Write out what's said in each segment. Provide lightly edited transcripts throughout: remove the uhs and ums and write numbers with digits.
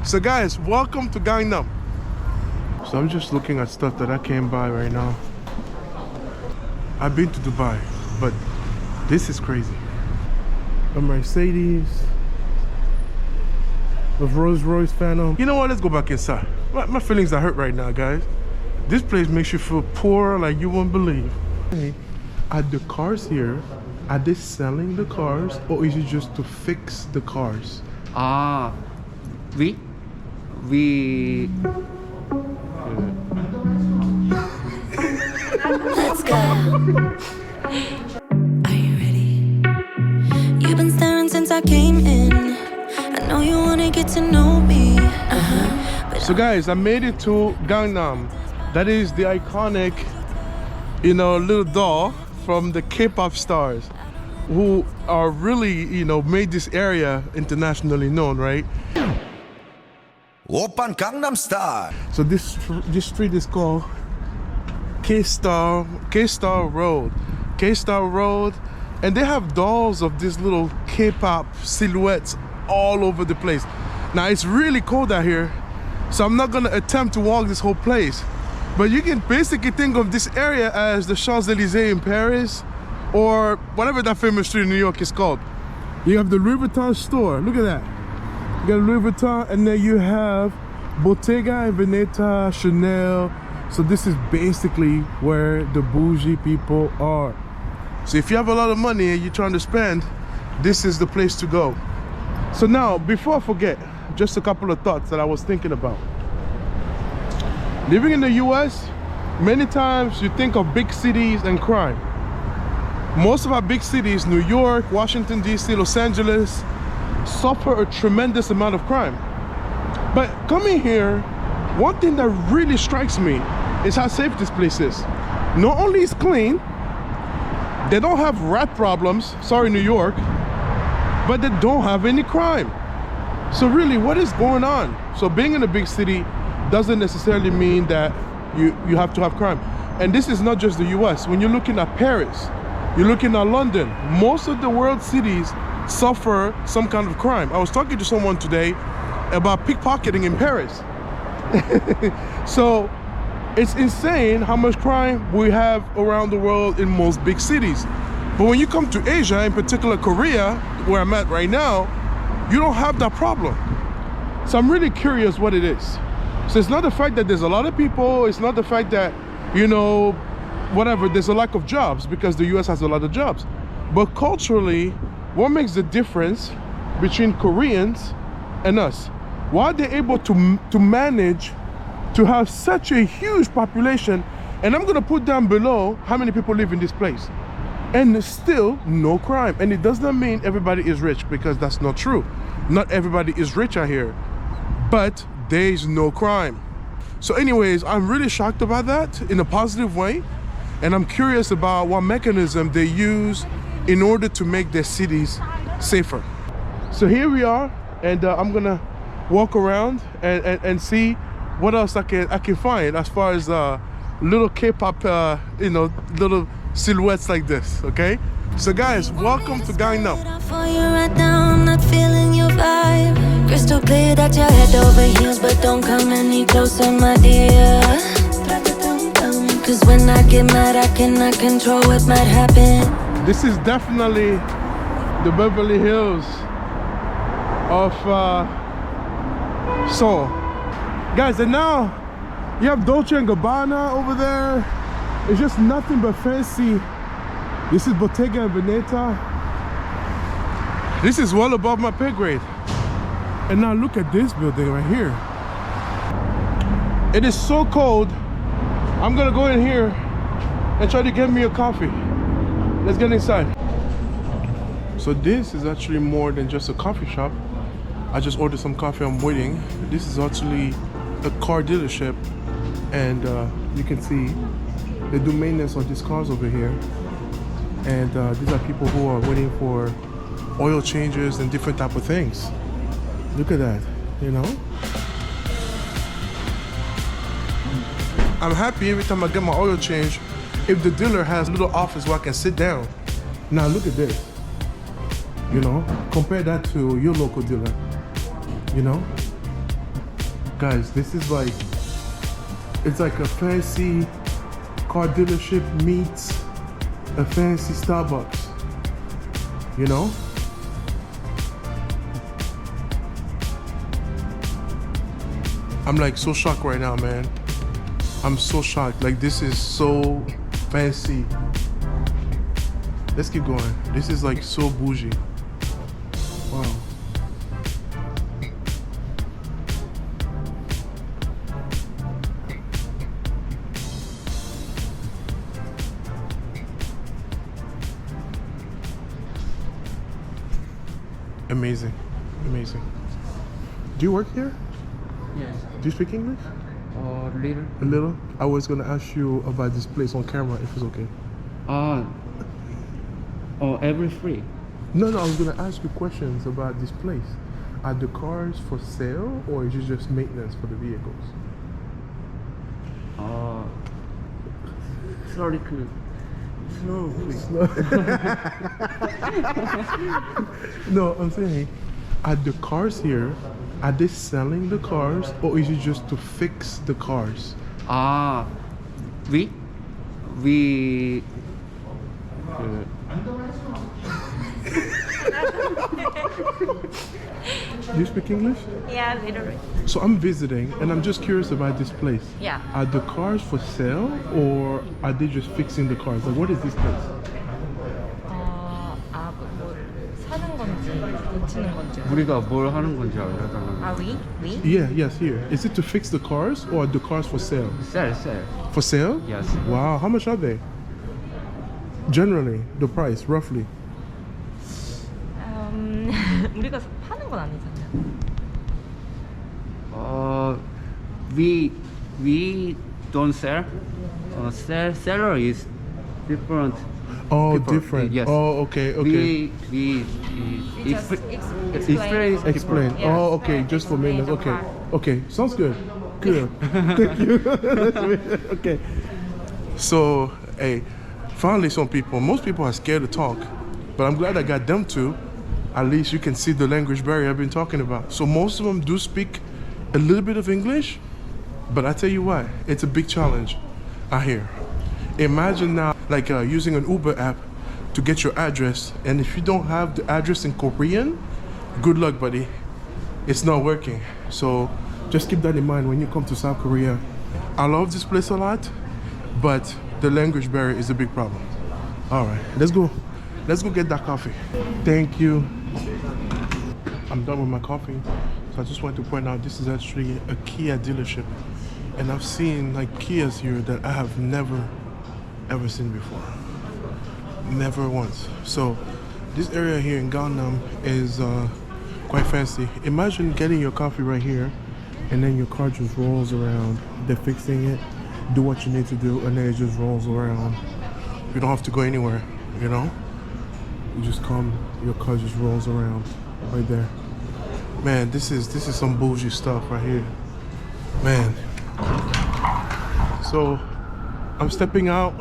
So guys, welcome to Gangnam. So I'm just looking at stuff that I can't buy right now. I've been to Dubai, but this is crazy. A Mercedes, a Rolls Royce Phantom. You know what, let's go back inside. My feelings are hurt right now, guys. This place makes you feel poor like you won't believe. Hey, are the cars here, are they selling the cars or is it just to fix the cars? We Let's go. Are you ready? You've been staring since I came in. I know you wanna get to know me. So guys, I made it to Gangnam. That is the iconic, little doll from the K-pop stars who are really, made this area internationally known, right? Oppan Gangnam Style. So this street is called K-Star Road. K-Star Road, and they have dolls of these little K-pop silhouettes all over the place. Now it's really cold out here, so I'm not gonna attempt to walk this whole place. But you can basically think of this area as the Champs-Élysées in Paris, or whatever that famous street in New York is called. You have the Louis Vuitton store, look at that. You got Louis Vuitton, and then you have Bottega Veneta, Chanel. So this is basically where the bougie people are. So if you have a lot of money and you're trying to spend, this is the place to go. So now, before I forget, just a couple of thoughts that I was thinking about. Living in the US, many times you think of big cities and crime. Most of our big cities, New York, Washington, D.C., Los Angeles, suffer a tremendous amount of crime. But coming here, one thing that really strikes me is how safe this place is. Not only is clean, they don't have rat problems, sorry New York, but they don't have any crime. So really, what is going on? So being in a big city doesn't necessarily mean that you have to have crime. And this is not just the US. When you're looking at Paris, you're looking at London, most of the world cities suffer some kind of crime. I was talking to someone today about pickpocketing in Paris. So it's insane how much crime we have around the world in most big cities. But when you come to Asia, in particular Korea, where I'm at right now, you don't have that problem. So I'm really curious what it is. So it's not the fact that there's a lot of people, it's not the fact that, whatever, there's a lack of jobs, because the US has a lot of jobs. But culturally, what makes the difference between Koreans and us? Why are they able to manage to have such a huge population? And I'm gonna put down below how many people live in this place. And still no crime. And it does not mean everybody is rich, because that's not true. Not everybody is rich out here, but there's no crime. So anyways, I'm really shocked about that in a positive way. And I'm curious about what mechanism they use in order to make their cities safer. So here we are, and I'm gonna walk around and see what else I can find as far as little K-pop, little silhouettes like this. Okay, so guys, welcome to Gangnam. Right now, I'm not feeling your vibe. Crystal clear that you're head over heels, but don't come any closer, my dear. Cause when I get mad, I cannot control what might happen. This is definitely the Beverly Hills of Seoul. Guys, and now you have Dolce & Gabbana over there. It's just nothing but fancy. This is Bottega Veneta. This is well above my pay grade. And now look at this building right here. It is so cold. I'm gonna go in here and try to get me a coffee. Let's get inside. So this is actually more than just a coffee shop. I just ordered some coffee, I'm waiting. This is actually a car dealership, and you can see they do maintenance on these cars over here. And these are people who are waiting for oil changes and different type of things. Look at that, I'm happy every time I get my oil change if the dealer has a little office where I can sit down. Now look at this. Compare that to your local dealer. Guys, this is like, it's like a fancy car dealership meets a fancy Starbucks, you know? I'm like so shocked right now, man. I'm so shocked. Like, this is so fancy. Let's keep going. This is like so bougie. Wow. Amazing. Amazing. Do you work here? Yes. Do you speak English? Little. A little? I was gonna ask you about this place on camera if it's okay. Every free. No, I was gonna ask you questions about this place. Are the cars for sale or is it just maintenance for the vehicles? Sorry, cool. No, please. No. No, I'm saying, are the cars here, are they selling the cars or is it just to fix the cars? We Do you speak English? Yeah, literally. So I'm visiting and I'm just curious about this place. Yeah. Are the cars for sale or are they just fixing the cars? Like, what is this place? 뭐 사는 건지 고치는 건지. 우리가 뭘 하는 건지 알려달라고. We? Yeah, yes, here. Is it to fix the cars or are the cars for sale? Sell. For sale? Yes. Wow, how much are they? Generally, the price, roughly. 우리가 파는 건 아니잖아요. We don't sell. Seller is different. Oh, people. different. Yes. Oh, okay. We just Explain. Yeah. Oh, okay. Just for Explain maintenance. the Okay. car. Okay. Sounds good. Good. Thank you. Okay. So, hey, finally some people. Most people are scared to talk, but I'm glad I got them to. At least you can see the language barrier I've been talking about. So most of them do speak a little bit of English, but I tell you what, it's a big challenge out here. Imagine now, like using an Uber app to get your address, and if you don't have the address in Korean, good luck, buddy. It's not working. So just keep that in mind when you come to South Korea. I love this place a lot, but the language barrier is a big problem. All right, let's go. Let's go get that coffee. Thank you. I'm done with my coffee. So I just want to point out this is actually a Kia dealership. And I've seen like Kias here that I have never ever seen before. Never once. So this area here in Gangnam is quite fancy. Imagine getting your coffee right here and then your car just rolls around. They're fixing it, do what you need to do, and then it just rolls around. You don't have to go anywhere, you know? You just come, your car just rolls around right there. Man, this is some bougie stuff right here. Man. So I'm stepping out.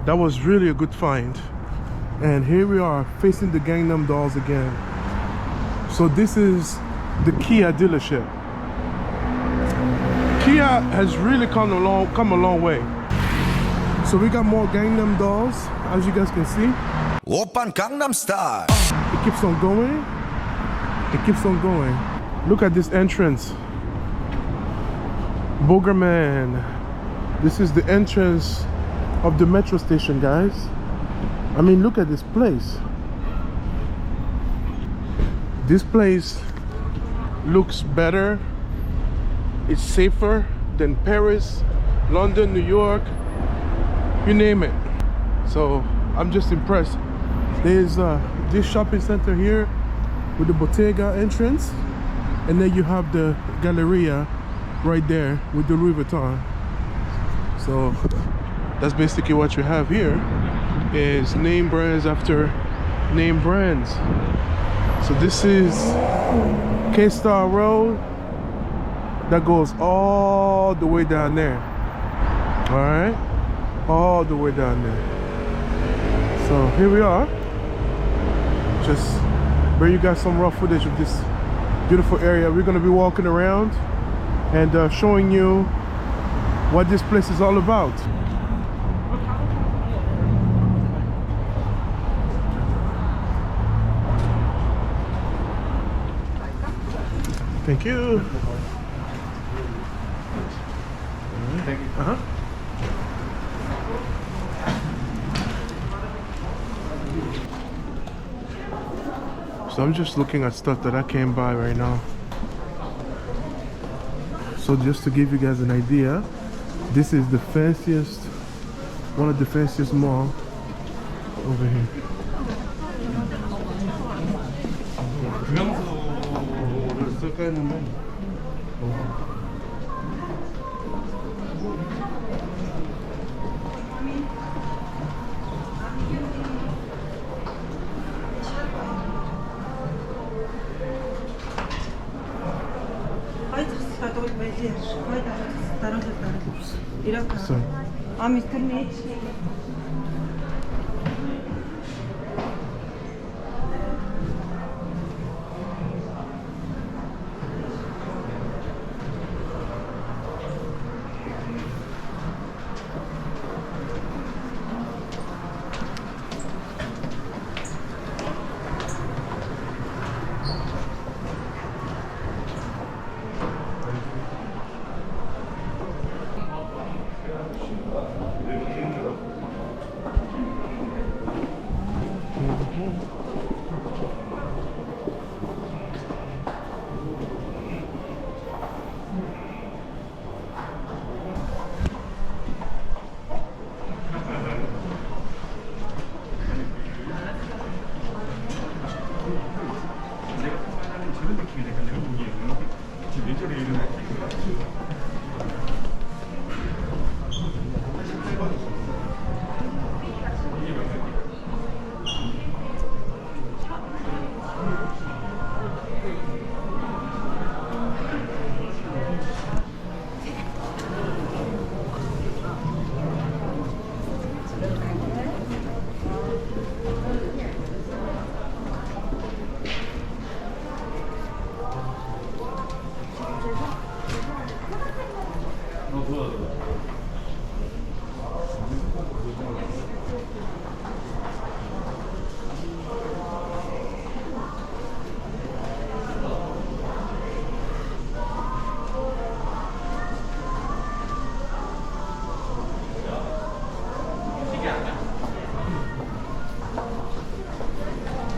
That was really a good find. And here we are facing the Gangnam dolls again. So this is the Kia dealership. Kia has really come a long way. So we got more Gangnam dolls, as you guys can see. Oppan Gangnam Style. It keeps on going. It keeps on going. Look at this entrance. Boogerman. This is the entrance of the metro station, guys. I mean, look at this place. This place looks better. It's safer than Paris, London, New York, you name it. So I'm just impressed. There's this shopping center here with the Bottega entrance, and then you have the Galleria right there with the Louis Vuitton. So that's basically what you have here, is name brands after name brands. So this is K-Star Road that goes all the way down there. All right, all the way down there. So here we are. Just bring you guys some raw footage of this beautiful area. We're gonna be walking around and showing you what this place is all about. Thank you. Thank you. Uh-huh. So I'm just looking at stuff that I can't buy right now. So just to give you guys an idea, this is the fanciest, one of the fanciest mall over here. So,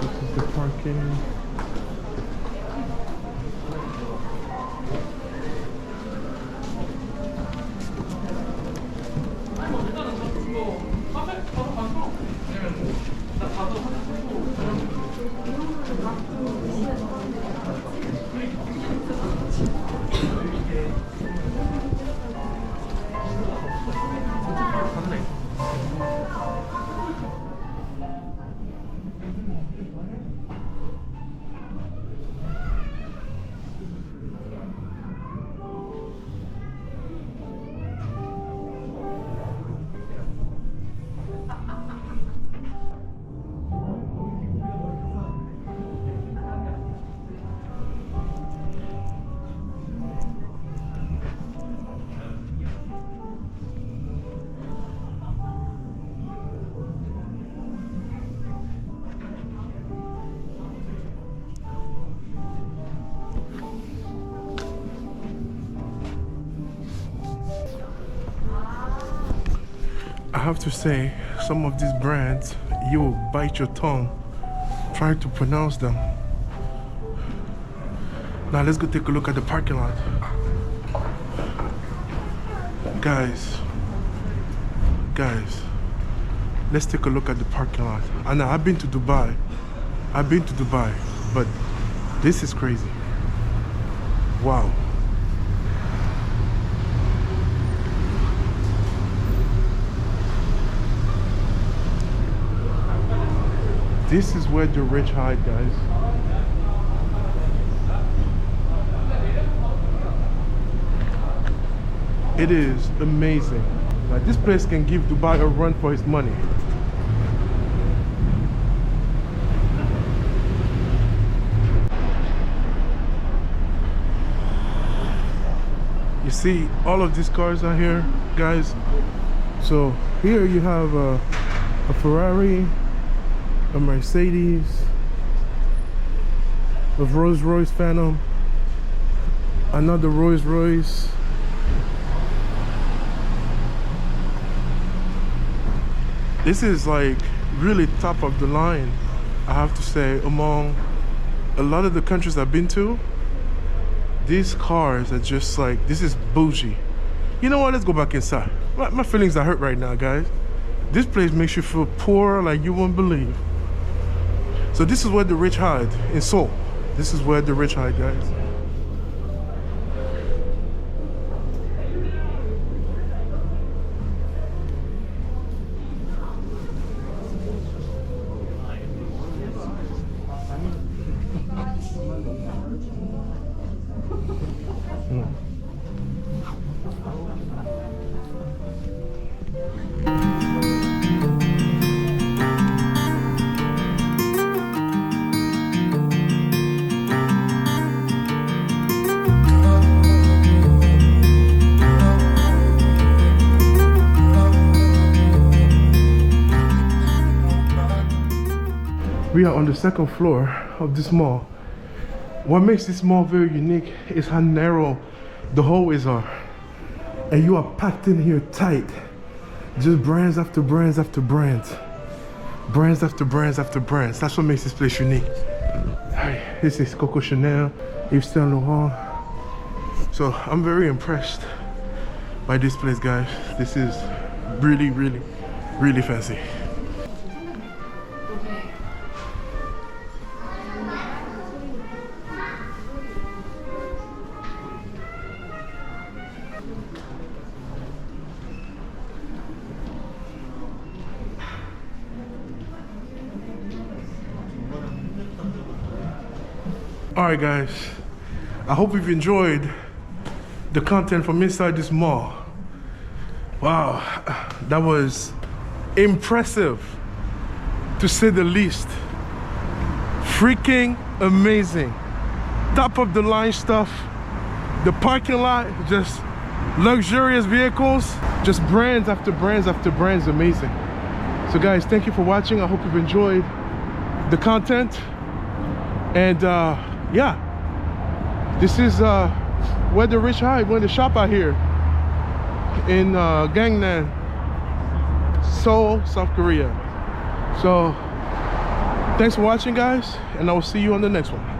this is the parking. I have to say, some of these brands, you will bite your tongue trying to pronounce them. Now let's go take a look at the parking lot. Guys, let's take a look at the parking lot. And now I've been to Dubai, but this is crazy. Wow. This is where the rich hide, guys. It is amazing. Like, this place can give Dubai a run for its money. You see all of these cars out here, guys. So here you have a Ferrari, a Mercedes, a Rolls-Royce Phantom, another Rolls-Royce, this is like really top of the line, I have to say. Among a lot of the countries I've been to, these cars are just like, this is bougie. You know what, let's go back inside. My feelings are hurt right now, guys. This place makes you feel poor like you wouldn't believe. So this is where the rich hide, in Seoul. This is where the rich hide, guys. We are on the second floor of this mall. What makes this mall very unique is how narrow the hallways are. And you are packed in here tight. Just brands after brands after brands. Brands after brands after brands. That's what makes this place unique. This is Coco Chanel, Yves Saint Laurent. So I'm very impressed by this place, guys. This is really, really, really fancy. Alright guys, I hope you've enjoyed the content from inside this mall. Wow, that was impressive to say the least. Freaking amazing. Top of the line stuff. The parking lot, just luxurious vehicles, just brands after brands after brands, amazing. So guys, thank you for watching. I hope you've enjoyed the content. And yeah, this is where the rich hide, where the shop out here in Gangnam, Seoul, South Korea. So thanks for watching, guys, and I will see you on the next one.